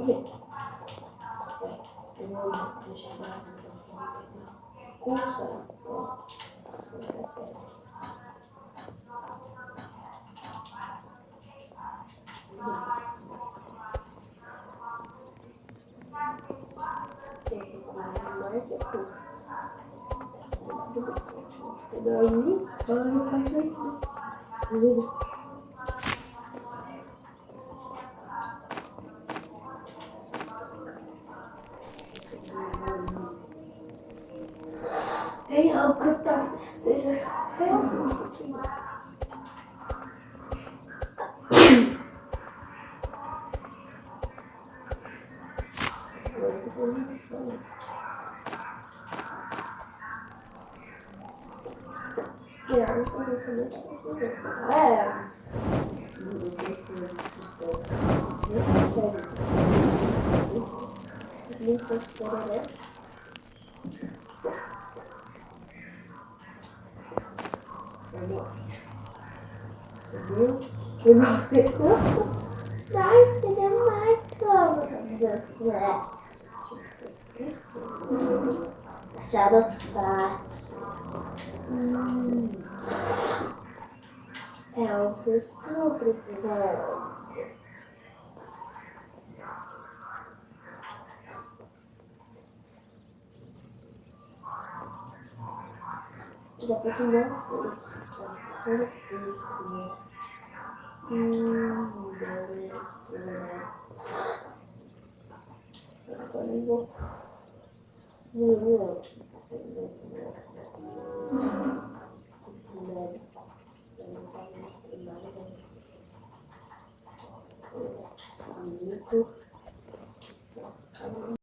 Eu vou deixar lá para fazer curso. Mais é curso. Daí só não faz mais. Tem algo que esteja realmente. Agora eu tô pensando. Não sei se eu preciso. Não precisa de distância. As menções de tereré. O nosso recurso vai ser mais claro. Isso. Achada parte. É o que eu estou precisando. Já foi que não foi. Beleza. Agora eu vou.